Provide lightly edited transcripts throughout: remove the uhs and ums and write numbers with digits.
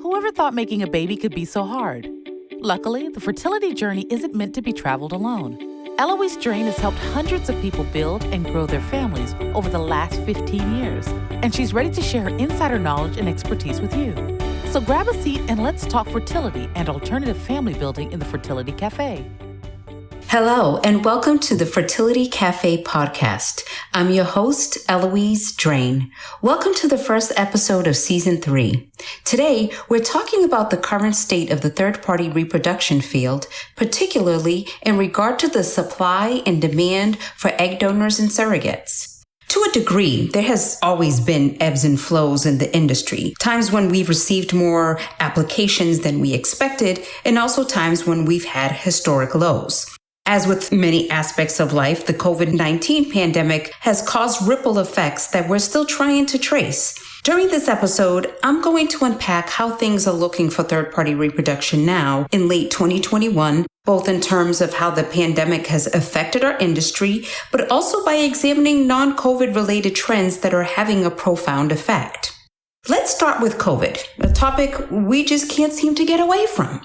Whoever thought making a baby could be so hard? Luckily, the fertility journey isn't meant to be traveled alone. Eloisedrane has helped hundreds of people build and grow their families over the last 15 years, and she's ready to share her insider knowledge and expertise with you. So grab a seat and let's talk fertility and alternative family building in the Fertility Cafe. Hello, and welcome to the Fertility Cafe podcast. I'm your host, Eloisedrane. Welcome to the first episode of Season 3. Today, we're talking about the current state of the third-party reproduction field, particularly in regard to the supply and demand for egg donors and surrogates. To a degree, there has always been ebbs and flows in the industry, times when we've received more applications than we expected, and also times when we've had historic lows. As with many aspects of life, the COVID-19 pandemic has caused ripple effects that we're still trying to trace. During this episode, I'm going to unpack how things are looking for third-party reproduction now in late 2021, both in terms of how the pandemic has affected our industry, but also by examining non-COVID related trends that are having a profound effect. Let's start with COVID, a topic we just can't seem to get away from.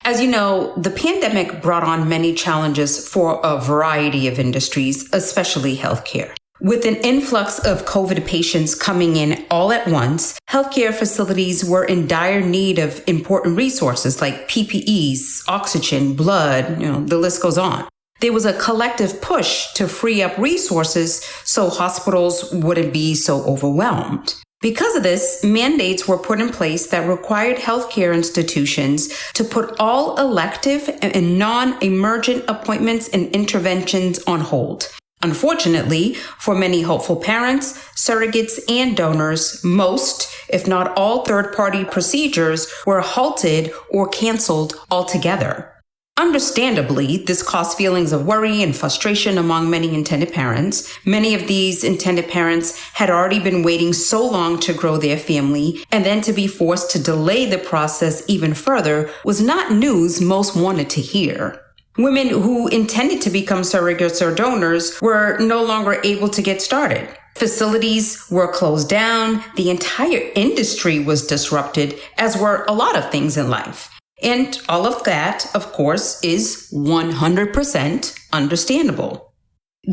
As you know, the pandemic brought on many challenges for a variety of industries, especially healthcare. With an influx of COVID patients coming in all at once, healthcare facilities were in dire need of important resources like PPEs, oxygen, blood, the list goes on. There was a collective push to free up resources so hospitals wouldn't be so overwhelmed. Because of this, mandates were put in place that required healthcare institutions to put all elective and non-emergent appointments and interventions on hold. Unfortunately, for many hopeful parents, surrogates, and donors, most, if not all, third-party procedures were halted or canceled altogether. Understandably, this caused feelings of worry and frustration among many intended parents. Many of these intended parents had already been waiting so long to grow their family, and then to be forced to delay the process even further was not news most wanted to hear. Women who intended to become surrogates or donors were no longer able to get started. Facilities were closed down. The entire industry was disrupted, as were a lot of things in life. And all of that, of course, is 100% understandable.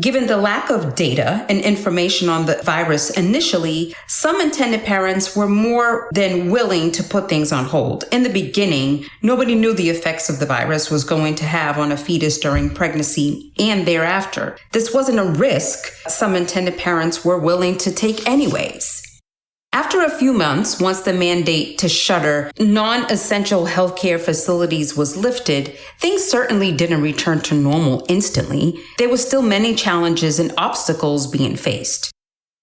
Given the lack of data and information on the virus initially, some intended parents were more than willing to put things on hold. In the beginning, nobody knew the effects of the virus was going to have on a fetus during pregnancy and thereafter. This wasn't a risk some intended parents were willing to take anyways. After a few months, once the mandate to shutter non-essential healthcare facilities was lifted, things certainly didn't return to normal instantly. There were still many challenges and obstacles being faced.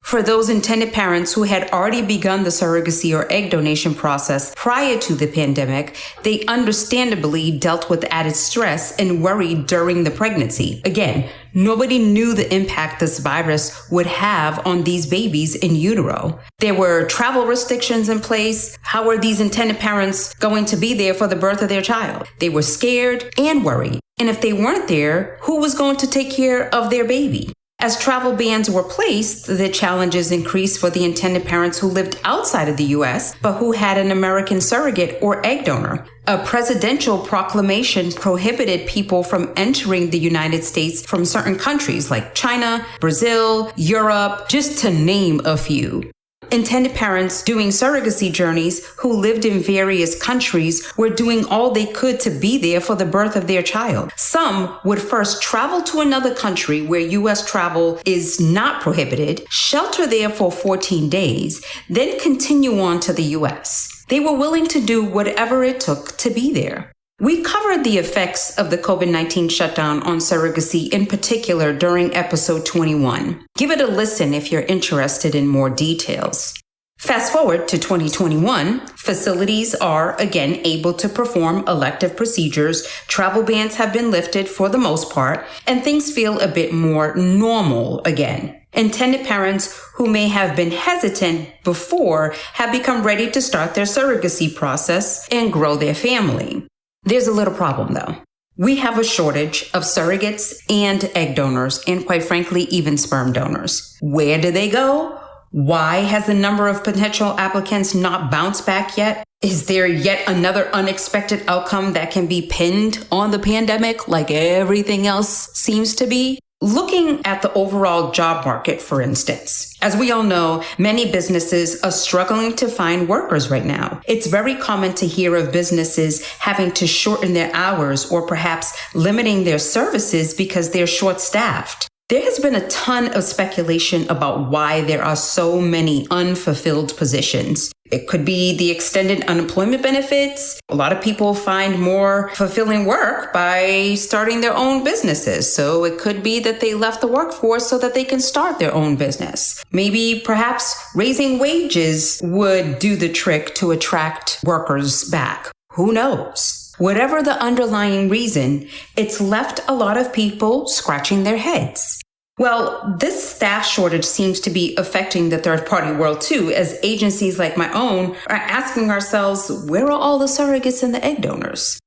For those intended parents who had already begun the surrogacy or egg donation process prior to the pandemic, they understandably dealt with added stress and worry during the pregnancy. Again, nobody knew the impact this virus would have on these babies in utero. There were travel restrictions in place. How were these intended parents going to be there for the birth of their child? They were scared and worried. And if they weren't there, who was going to take care of their baby? As travel bans were placed, the challenges increased for the intended parents who lived outside of the U.S., but who had an American surrogate or egg donor. A presidential proclamation prohibited people from entering the United States from certain countries like China, Brazil, Europe, just to name a few. Intended parents doing surrogacy journeys who lived in various countries were doing all they could to be there for the birth of their child. Some would first travel to another country where U.S. travel is not prohibited, shelter there for 14 days, then continue on to the U.S. They were willing to do whatever it took to be there. We covered the effects of the COVID-19 shutdown on surrogacy in particular during episode 21. Give it a listen if you're interested in more details. Fast forward to 2021, facilities are again able to perform elective procedures, travel bans have been lifted for the most part, and things feel a bit more normal again. Intended parents who may have been hesitant before have become ready to start their surrogacy process and grow their family. There's a little problem though. We have a shortage of surrogates and egg donors, and quite frankly, even sperm donors. Where do they go? Why has the number of potential applicants not bounced back yet? Is there yet another unexpected outcome that can be pinned on the pandemic like everything else seems to be? Looking at the overall job market, for instance, as we all know, many businesses are struggling to find workers right now. It's very common to hear of businesses having to shorten their hours or perhaps limiting their services because they're short-staffed. There has been a ton of speculation about why there are so many unfulfilled positions. It could be the extended unemployment benefits. A lot of people find more fulfilling work by starting their own businesses. So it could be that they left the workforce so that they can start their own business. Maybe perhaps raising wages would do the trick to attract workers back. Who knows? Whatever the underlying reason, it's left a lot of people scratching their heads. Well, this staff shortage seems to be affecting the third-party world too, as agencies like my own are asking ourselves, where are all the surrogates and the egg donors?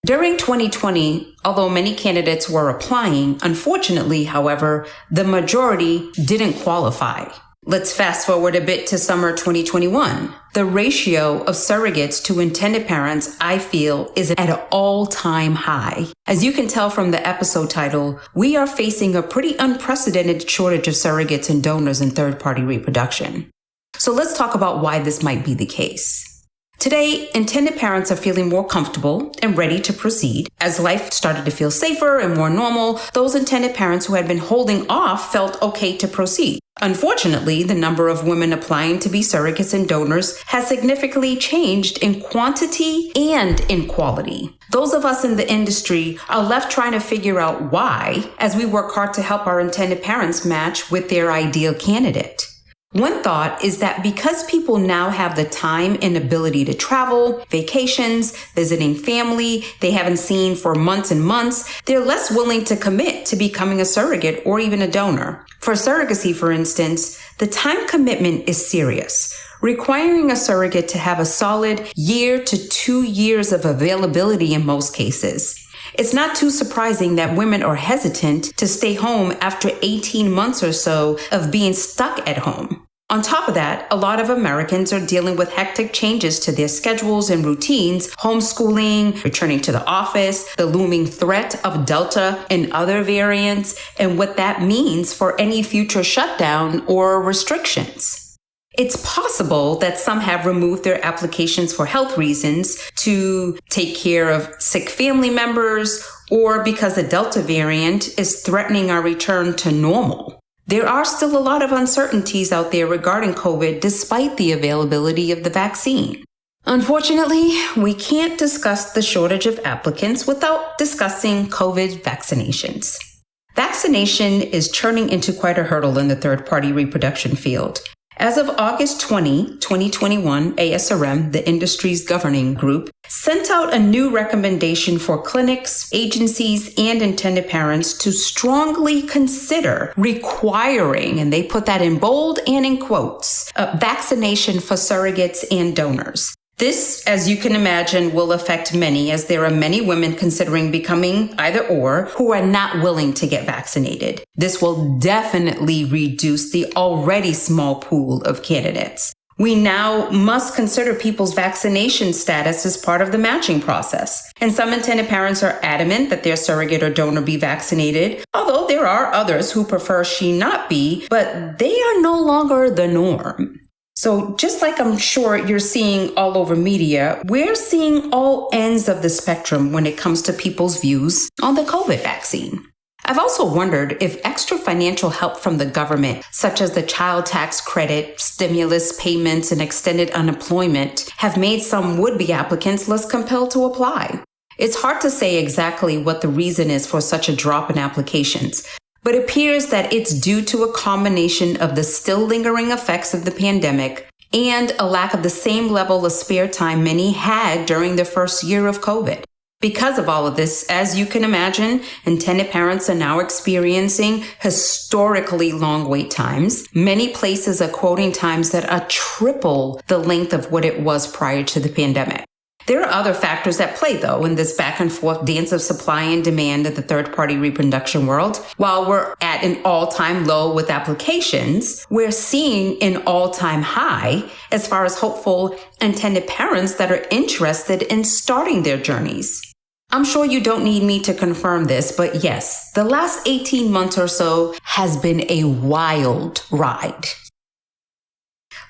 During 2020, although many candidates were applying, unfortunately, however, the majority didn't qualify. Let's fast forward a bit to summer 2021. The ratio of surrogates to intended parents, I feel, is at an all-time high. As you can tell from the episode title, we are facing a pretty unprecedented shortage of surrogates and donors in third-party reproduction. So let's talk about why this might be the case. Today, intended parents are feeling more comfortable and ready to proceed. As life started to feel safer and more normal, those intended parents who had been holding off felt okay to proceed. Unfortunately, the number of women applying to be surrogates and donors has significantly changed in quantity and in quality. Those of us in the industry are left trying to figure out why, as we work hard to help our intended parents match with their ideal candidate. One thought is that because people now have the time and ability to travel, vacations, visiting family they haven't seen for months and months, they're less willing to commit to becoming a surrogate or even a donor. For surrogacy, for instance, the time commitment is serious, requiring a surrogate to have a solid 1 to 2 years of availability in most cases. It's not too surprising that women are hesitant to stay home after 18 months or so of being stuck at home. On top of that, a lot of Americans are dealing with hectic changes to their schedules and routines, homeschooling, returning to the office, the looming threat of Delta and other variants, and what that means for any future shutdown or restrictions. It's possible that some have removed their applications for health reasons, to take care of sick family members, or because the Delta variant is threatening our return to normal. There are still a lot of uncertainties out there regarding COVID despite the availability of the vaccine. Unfortunately, we can't discuss the shortage of applicants without discussing COVID vaccinations. Vaccination is turning into quite a hurdle in the third-party reproduction field. As of August 20, 2021, ASRM, the industry's governing group, sent out a new recommendation for clinics, agencies, and intended parents to strongly consider requiring, and they put that in bold and in quotes, vaccination for surrogates and donors. This, as you can imagine, will affect many, as there are many women considering becoming either or who are not willing to get vaccinated. This will definitely reduce the already small pool of candidates. We now must consider people's vaccination status as part of the matching process. And some intended parents are adamant that their surrogate or donor be vaccinated, although there are others who prefer she not be, but they are no longer the norm. So just like I'm sure you're seeing all over media, we're seeing all ends of the spectrum when it comes to people's views on the COVID vaccine. I've also wondered if extra financial help from the government, such as the child tax credit, stimulus payments, and extended unemployment, have made some would-be applicants less compelled to apply. It's hard to say exactly what the reason is for such a drop in applications, but it appears that it's due to a combination of the still lingering effects of the pandemic and a lack of the same level of spare time many had during the first year of COVID. Because of all of this, as you can imagine, intended parents are now experiencing historically long wait times. Many places are quoting times that are triple the length of what it was prior to the pandemic. There are other factors at play, though, in this back and forth dance of supply and demand of the third-party reproduction world. While we're at an all-time low with applications, we're seeing an all-time high as far as hopeful intended parents that are interested in starting their journeys. I'm sure you don't need me to confirm this, but yes, the last 18 months or so has been a wild ride.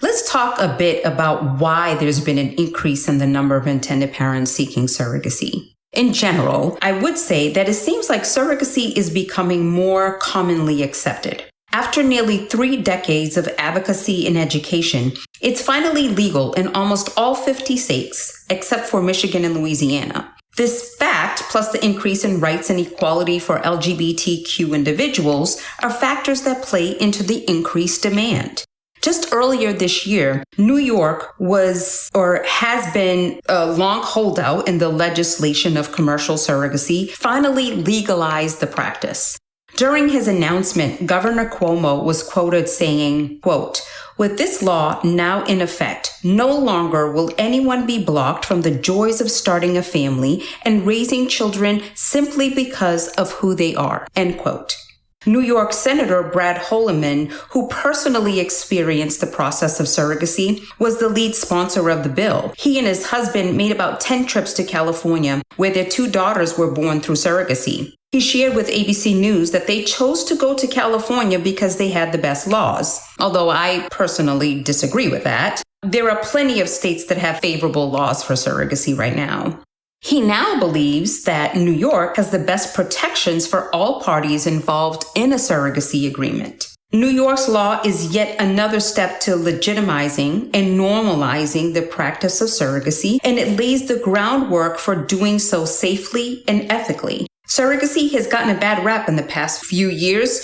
Let's talk a bit about why there's been an increase in the number of intended parents seeking surrogacy. In general, I would say that it seems like surrogacy is becoming more commonly accepted. After nearly 3 decades of advocacy and education, it's finally legal in almost all 50 states, except for Michigan and Louisiana. This fact, plus the increase in rights and equality for LGBTQ individuals, are factors that play into the increased demand. Just earlier this year, New York has been a long holdout in the legislation of commercial surrogacy, finally legalized the practice. During his announcement, Governor Cuomo was quoted saying, quote, "With this law now in effect, no longer will anyone be blocked from the joys of starting a family and raising children simply because of who they are," end quote. New York Senator Brad Holloman, who personally experienced the process of surrogacy, was the lead sponsor of the bill. He and his husband made about 10 trips to California, where their 2 daughters were born through surrogacy. He shared with ABC News that they chose to go to California because they had the best laws, although I personally disagree with that. There are plenty of states that have favorable laws for surrogacy right now. He now believes that New York has the best protections for all parties involved in a surrogacy agreement. New York's law is yet another step to legitimizing and normalizing the practice of surrogacy, and it lays the groundwork for doing so safely and ethically. Surrogacy has gotten a bad rap in the past few years,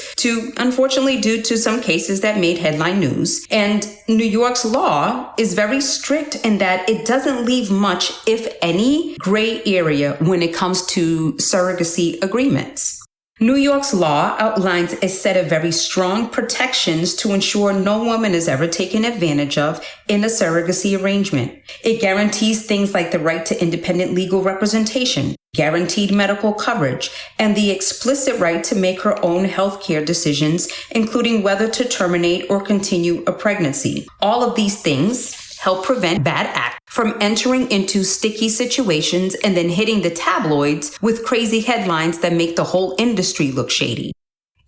unfortunately, due to some cases that made headline news. And New York's law is very strict in that it doesn't leave much, if any, gray area when it comes to surrogacy agreements. New York's law outlines a set of very strong protections to ensure no woman is ever taken advantage of in a surrogacy arrangement. It guarantees things like the right to independent legal representation, guaranteed medical coverage, and the explicit right to make her own healthcare decisions, including whether to terminate or continue a pregnancy. All of these things help prevent bad acts from entering into sticky situations and then hitting the tabloids with crazy headlines that make the whole industry look shady.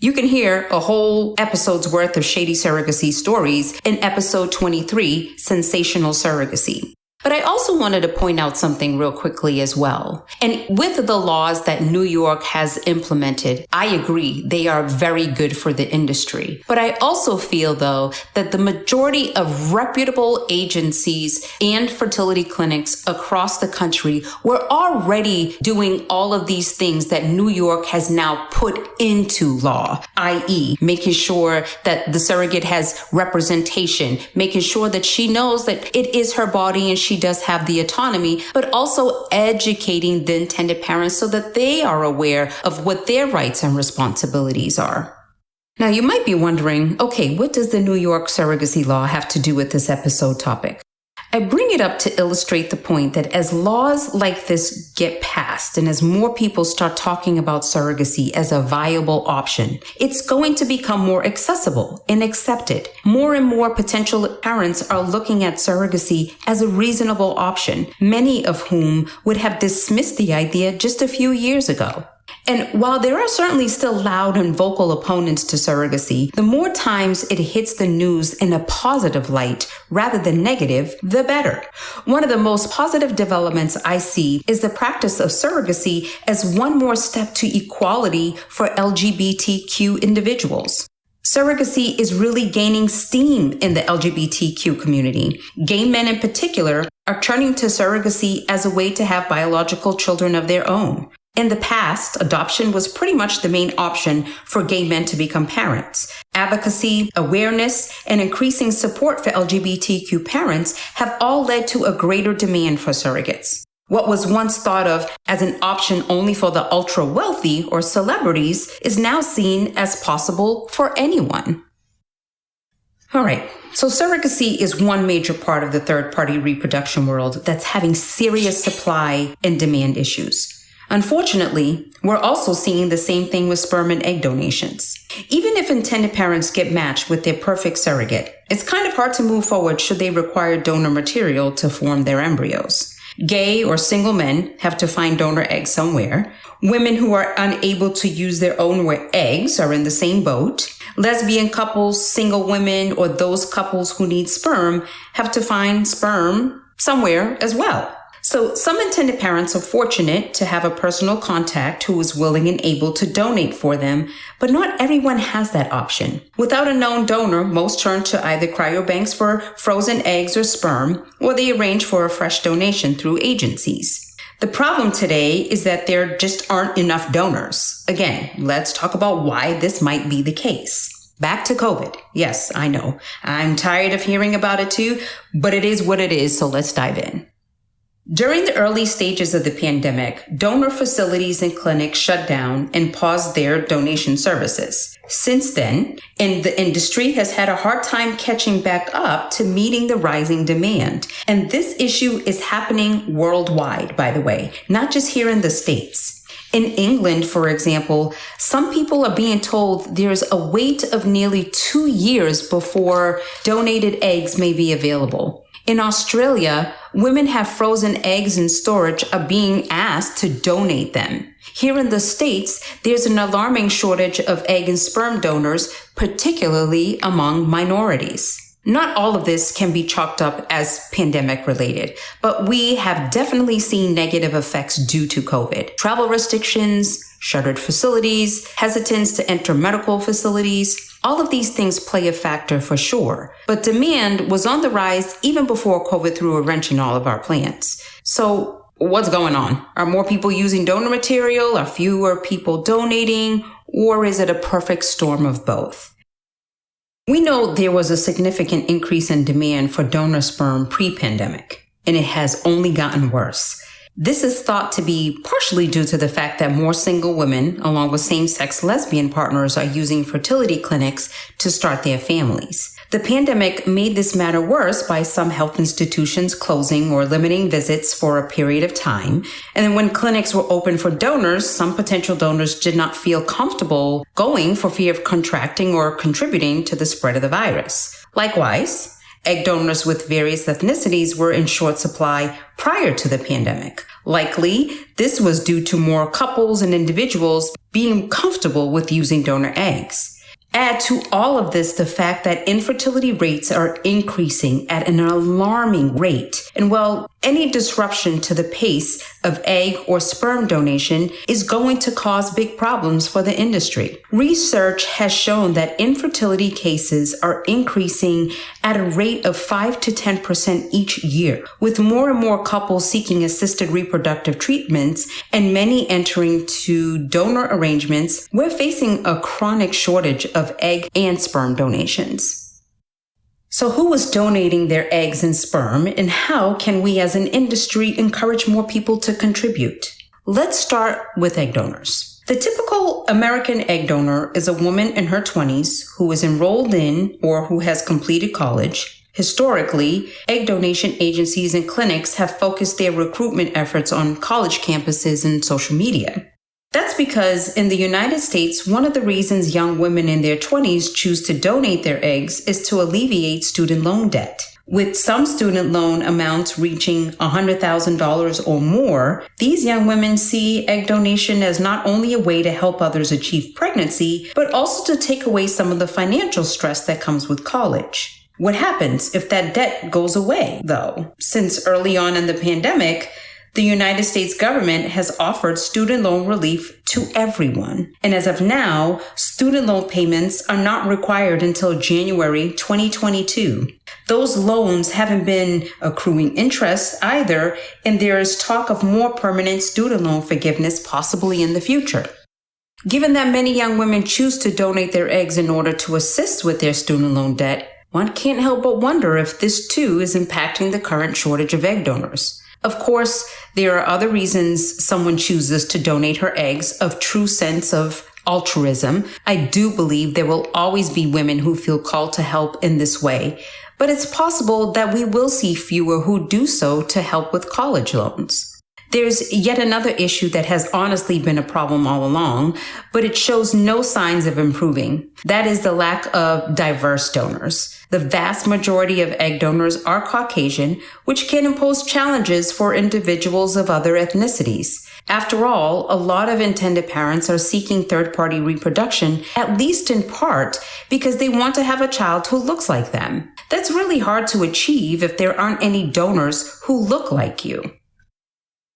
You can hear a whole episode's worth of shady surrogacy stories in episode 23, Sensational Surrogacy. But I also wanted to point out something real quickly as well. And with the laws that New York has implemented, I agree they are very good for the industry. But I also feel, though, that the majority of reputable agencies and fertility clinics across the country were already doing all of these things that New York has now put into law, i.e., making sure that the surrogate has representation, making sure that she knows that it is her body and she does have the autonomy, but also educating the intended parents so that they are aware of what their rights and responsibilities are. Now, you might be wondering, okay, what does the New York surrogacy law have to do with this episode topic? I bring it up to illustrate the point that as laws like this get passed and as more people start talking about surrogacy as a viable option, it's going to become more accessible and accepted. More and more potential parents are looking at surrogacy as a reasonable option, many of whom would have dismissed the idea just a few years ago. And while there are certainly still loud and vocal opponents to surrogacy, the more times it hits the news in a positive light rather than negative, the better. One of the most positive developments I see is the practice of surrogacy as one more step to equality for LGBTQ individuals. Surrogacy is really gaining steam in the LGBTQ community. Gay men in particular are turning to surrogacy as a way to have biological children of their own. In the past, adoption was pretty much the main option for gay men to become parents. Advocacy, awareness, and increasing support for LGBTQ parents have all led to a greater demand for surrogates. What was once thought of as an option only for the ultra-wealthy or celebrities is now seen as possible for anyone. All right. So surrogacy is one major part of the third-party reproduction world that's having serious supply and demand issues. Unfortunately, we're also seeing the same thing with sperm and egg donations. Even if intended parents get matched with their perfect surrogate, it's kind of hard to move forward should they require donor material to form their embryos. Gay or single men have to find donor eggs somewhere. Women who are unable to use their own eggs are in the same boat. Lesbian couples, single women, or those couples who need sperm have to find sperm somewhere as well. So some intended parents are fortunate to have a personal contact who is willing and able to donate for them, but not everyone has that option. Without a known donor, most turn to either cryobanks for frozen eggs or sperm, or they arrange for a fresh donation through agencies. The problem today is that there just aren't enough donors. Again, let's talk about why this might be the case. Back to COVID. Yes, I know. I'm tired of hearing about it too, but it is what it is, so let's dive in. During the early stages of the pandemic, donor facilities and clinics shut down and paused their donation services. Since then, the industry has had a hard time catching back up to meeting the rising demand. And this issue is happening worldwide, by the way, not just here in the States. In England, for example, some people are being told there's a wait of nearly 2 years before donated eggs may be available. In Australia, women have frozen eggs in storage are being asked to donate them. Here in the States, there's an alarming shortage of egg and sperm donors, particularly among minorities. Not all of this can be chalked up as pandemic related, but we have definitely seen negative effects due to COVID. Travel restrictions, shuttered facilities, hesitance to enter medical facilities, all of these things play a factor for sure. But demand was on the rise even before COVID threw a wrench in all of our plans. So what's going on? Are more people using donor material? Are fewer people donating? Or is it a perfect storm of both? We know there was a significant increase in demand for donor sperm pre-pandemic, and it has only gotten worse. This is thought to be partially due to the fact that more single women, along with same-sex lesbian partners, are using fertility clinics to start their families. The pandemic made this matter worse by some health institutions closing or limiting visits for a period of time. And then when clinics were open for donors, some potential donors did not feel comfortable going for fear of contracting or contributing to the spread of the virus. Likewise, egg donors with various ethnicities were in short supply prior to the pandemic. Likely, this was due to more couples and individuals being comfortable with using donor eggs. Add to all of this the fact that infertility rates are increasing at an alarming rate. And while any disruption to the pace of egg or sperm donation is going to cause big problems for the industry. Research has shown that infertility cases are increasing at a rate of 5 to 10% each year, with more and more couples seeking assisted reproductive treatments and many entering to donor arrangements. We're facing a chronic shortage of egg and sperm donations. So who is donating their eggs and sperm, and how can we as an industry encourage more people to contribute? Let's start with egg donors. The typical American egg donor is a woman in her 20s who is enrolled in or who has completed college. Historically, egg donation agencies and clinics have focused their recruitment efforts on college campuses and social media. That's because in the United States, one of the reasons young women in their 20s choose to donate their eggs is to alleviate student loan debt. With some student loan amounts reaching $100,000 or more, these young women see egg donation as not only a way to help others achieve pregnancy, but also to take away some of the financial stress that comes with college. What happens if that debt goes away, though? Since early on in the pandemic, the United States government has offered student loan relief to everyone. And as of now, student loan payments are not required until January 2022. Those loans haven't been accruing interest either, and there is talk of more permanent student loan forgiveness possibly in the future. Given that many young women choose to donate their eggs in order to assist with their student loan debt, one can't help but wonder if this too is impacting the current shortage of egg donors. Of course, there are other reasons someone chooses to donate her eggs of true sense of altruism. I do believe there will always be women who feel called to help in this way, but it's possible that we will see fewer who do so to help with college loans. There's yet another issue that has honestly been a problem all along, but it shows no signs of improving. That is the lack of diverse donors. The vast majority of egg donors are Caucasian, which can impose challenges for individuals of other ethnicities. After all, a lot of intended parents are seeking third-party reproduction, at least in part, because they want to have a child who looks like them. That's really hard to achieve if there aren't any donors who look like you.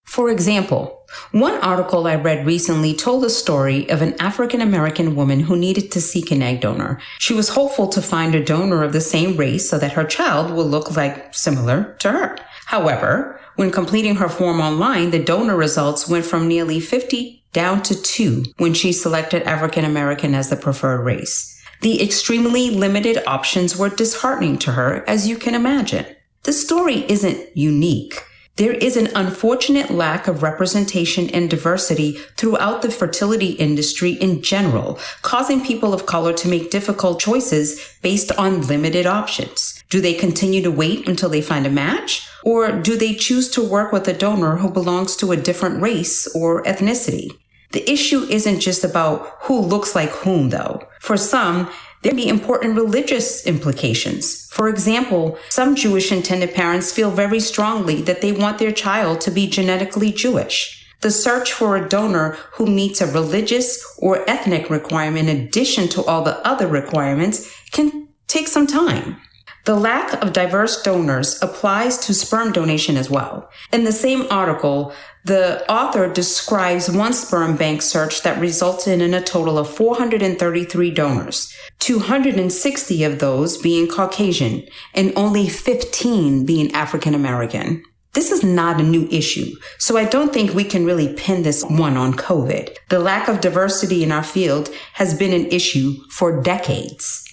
For example, one article I read recently told a story of an African-American woman who needed to seek an egg donor. She was hopeful to find a donor of the same race so that her child will look similar to her. However, when completing her form online, the donor results went from nearly 50 down to 2 when she selected African-American as the preferred race. The extremely limited options were disheartening to her, as you can imagine. The story isn't unique. There is an unfortunate lack of representation and diversity throughout the fertility industry in general, causing people of color to make difficult choices based on limited options. Do they continue to wait until they find a match? Or do they choose to work with a donor who belongs to a different race or ethnicity? The issue isn't just about who looks like whom, though. For some, there may be important religious implications. For example, some Jewish intended parents feel very strongly that they want their child to be genetically Jewish. The search for a donor who meets a religious or ethnic requirement in addition to all the other requirements can take some time. The lack of diverse donors applies to sperm donation as well. In the same article, the author describes one sperm bank search that resulted in a total of 433 donors, 260 of those being Caucasian and only 15 being African American. This is not a new issue, so I don't think we can really pin this one on COVID. The lack of diversity in our field has been an issue for decades.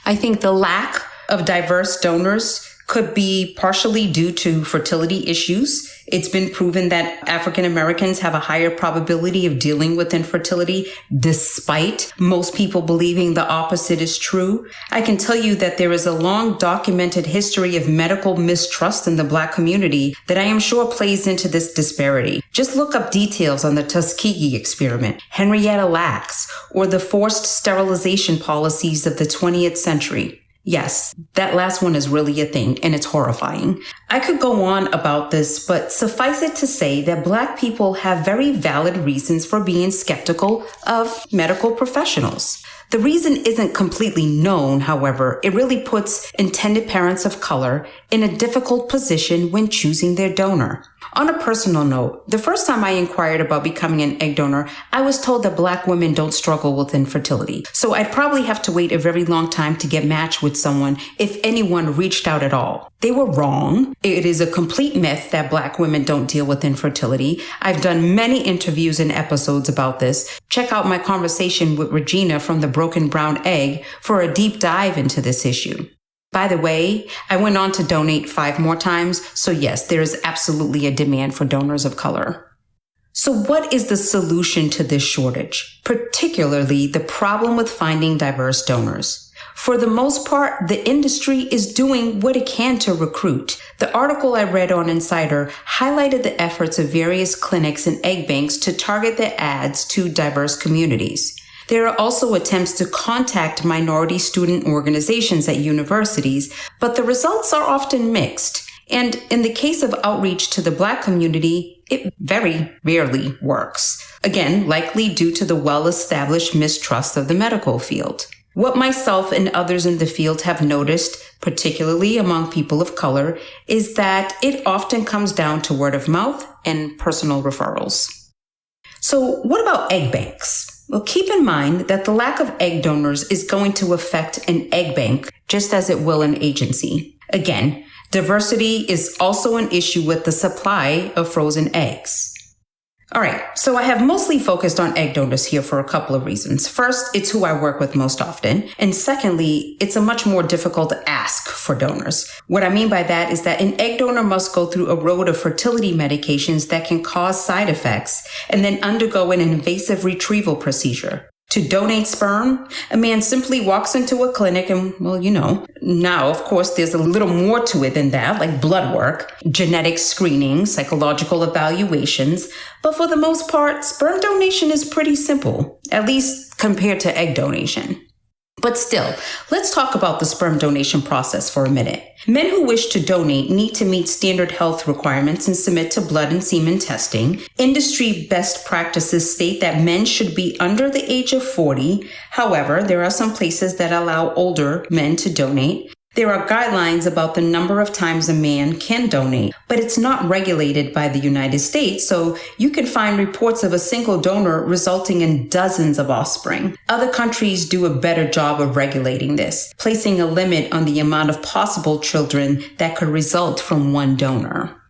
I think the lack of diverse donors could be partially due to fertility issues. It's been proven that African Americans have a higher probability of dealing with infertility, despite most people believing the opposite is true. I can tell you that there is a long documented history of medical mistrust in the Black community that I am sure plays into this disparity. Just look up details on the Tuskegee experiment, Henrietta Lacks, or the forced sterilization policies of the 20th century. Yes, that last one is really a thing, and it's horrifying. I could go on about this, but suffice it to say that Black people have very valid reasons for being skeptical of medical professionals. The reason isn't completely known, however. It really puts intended parents of color in a difficult position when choosing their donor. On a personal note, the first time I inquired about becoming an egg donor, I was told that Black women don't struggle with infertility. So I'd probably have to wait a very long time to get matched with someone if anyone reached out at all. They were wrong. It is a complete myth that Black women don't deal with infertility. I've done many interviews and episodes about this. Check out my conversation with Regina from The Broken Brown Egg for a deep dive into this issue. By the way, I went on to donate 5 more times, so yes, there is absolutely a demand for donors of color. So what is the solution to this shortage, particularly the problem with finding diverse donors? For the most part, the industry is doing what it can to recruit. The article I read on Insider highlighted the efforts of various clinics and egg banks to target their ads to diverse communities. There are also attempts to contact minority student organizations at universities, but the results are often mixed. And in the case of outreach to the Black community, it very rarely works. Again, likely due to the well-established mistrust of the medical field. What myself and others in the field have noticed, particularly among people of color, is that it often comes down to word of mouth and personal referrals. So what about egg banks? Well, keep in mind that the lack of egg donors is going to affect an egg bank just as it will an agency. Again, diversity is also an issue with the supply of frozen eggs. All right, so I have mostly focused on egg donors here for a couple of reasons. First, it's who I work with most often. And secondly, it's a much more difficult ask for donors. What I mean by that is that an egg donor must go through a road of fertility medications that can cause side effects and then undergo an invasive retrieval procedure. To donate sperm, a man simply walks into a clinic and, now, of course, there's a little more to it than that, like blood work, genetic screening, psychological evaluations. But for the most part, sperm donation is pretty simple, at least compared to egg donation. But still, let's talk about the sperm donation process for a minute. Men who wish to donate need to meet standard health requirements and submit to blood and semen testing. Industry best practices state that men should be under the age of 40. However, there are some places that allow older men to donate. There are guidelines about the number of times a man can donate, but it's not regulated by the United States, so you can find reports of a single donor resulting in dozens of offspring. Other countries do a better job of regulating this, placing a limit on the amount of possible children that could result from one donor.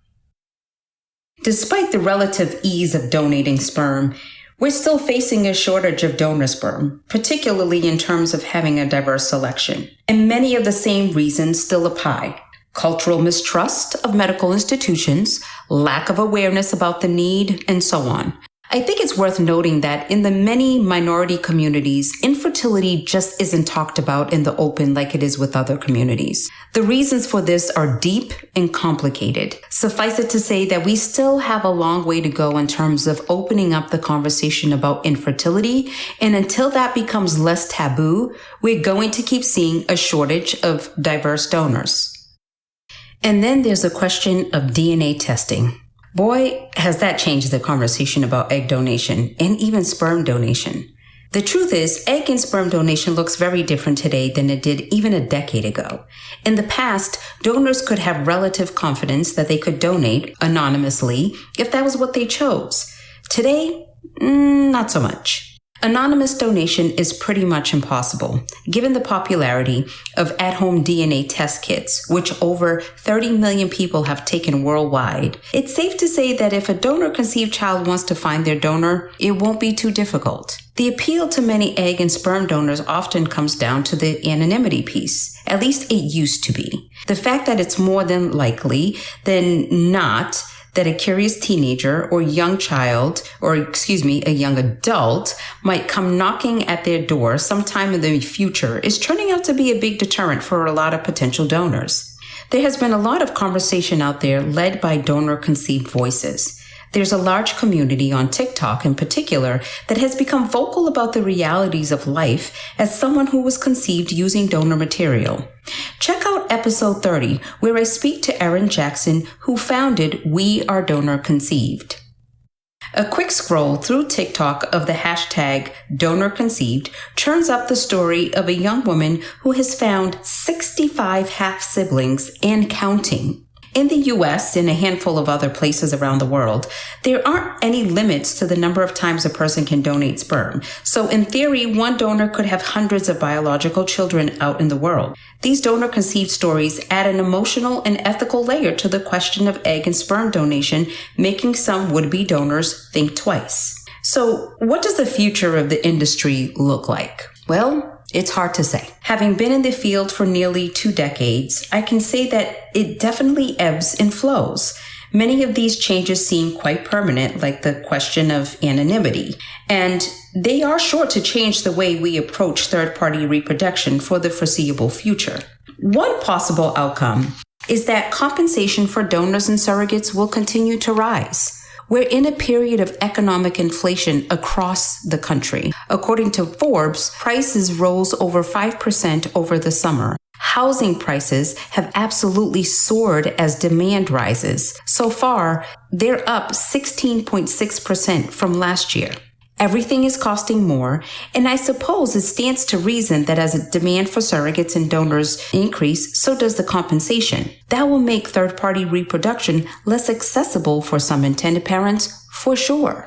Despite the relative ease of donating sperm, we're still facing a shortage of donor sperm, particularly in terms of having a diverse selection. And many of the same reasons still apply. Cultural mistrust of medical institutions, lack of awareness about the need, and so on. I think it's worth noting that in the many minority communities, infertility just isn't talked about in the open like it is with other communities. The reasons for this are deep and complicated. Suffice it to say that we still have a long way to go in terms of opening up the conversation about infertility, and until that becomes less taboo, we're going to keep seeing a shortage of diverse donors. And then there's the question of DNA testing. Boy, has that changed the conversation about egg donation and even sperm donation. The truth is, egg and sperm donation looks very different today than it did even a decade ago. In the past, donors could have relative confidence that they could donate anonymously if that was what they chose. Today, not so much. Anonymous donation is pretty much impossible, given the popularity of at-home DNA test kits, which over 30 million people have taken worldwide. It's safe to say that if a donor-conceived child wants to find their donor, it won't be too difficult. The appeal to many egg and sperm donors often comes down to the anonymity piece. At least it used to be. The fact that it's more than likely than not that a curious teenager or young child, a young adult might come knocking at their door sometime in the future is turning out to be a big deterrent for a lot of potential donors. There has been a lot of conversation out there led by donor-conceived voices. There's a large community on TikTok in particular that has become vocal about the realities of life as someone who was conceived using donor material. Check out episode 30, where I speak to Erin Jackson, who founded We Are Donor Conceived. A quick scroll through TikTok of the hashtag DonorConceived turns up the story of a young woman who has found 65 half-siblings and counting. In the US and a handful of other places around the world, there aren't any limits to the number of times a person can donate sperm. So in theory, one donor could have hundreds of biological children out in the world. These donor-conceived stories add an emotional and ethical layer to the question of egg and sperm donation, making some would-be donors think twice. So what does the future of the industry look like? Well, it's hard to say. Having been in the field for nearly 2 decades, I can say that it definitely ebbs and flows. Many of these changes seem quite permanent, like the question of anonymity, and they are sure to change the way we approach third-party reproduction for the foreseeable future. One possible outcome is that compensation for donors and surrogates will continue to rise. We're in a period of economic inflation across the country. According to Forbes, prices rose over 5% over the summer. Housing prices have absolutely soared as demand rises. So far, they're up 16.6% from last year. Everything is costing more, and I suppose it stands to reason that as a demand for surrogates and donors increase, so does the compensation. That will make third-party reproduction less accessible for some intended parents, for sure.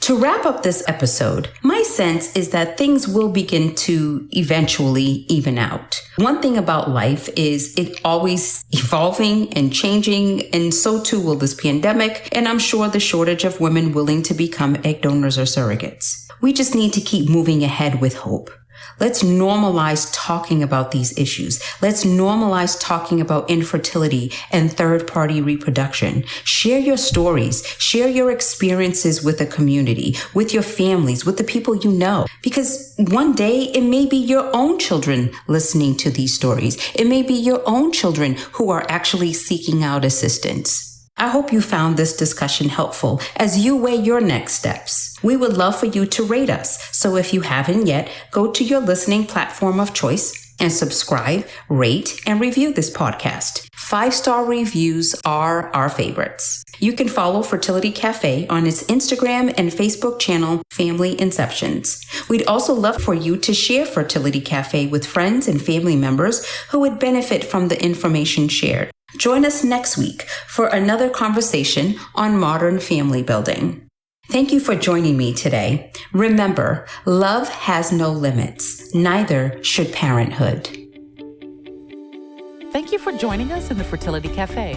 To wrap up this episode, my sense is that things will begin to eventually even out. One thing about life is it always evolving and changing, and so too will this pandemic, and I'm sure the shortage of women willing to become egg donors or surrogates. We just need to keep moving ahead with hope. Let's normalize talking about these issues. Let's normalize talking about infertility and third-party reproduction. Share your stories. Share your experiences with the community, with your families, with the people you know. Because one day it may be your own children listening to these stories. It may be your own children who are actually seeking out assistance. I hope you found this discussion helpful as you weigh your next steps. We would love for you to rate us. So if you haven't yet, go to your listening platform of choice and subscribe, rate, and review this podcast. 5-star reviews are our favorites. You can follow Fertility Cafe on its Instagram and Facebook channel, Family Inceptions. We'd also love for you to share Fertility Cafe with friends and family members who would benefit from the information shared. Join us next week for another conversation on modern family building. Thank you for joining me today. Remember, love has no limits. Neither should parenthood. Thank you for joining us in the Fertility Cafe.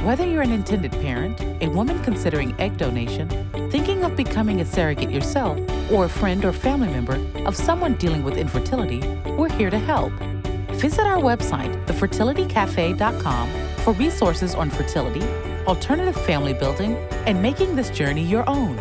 Whether you're an intended parent, a woman considering egg donation, thinking of becoming a surrogate yourself, or a friend or family member of someone dealing with infertility, we're here to help. Visit our website, thefertilitycafe.com, for resources on fertility, alternative family building, and making this journey your own.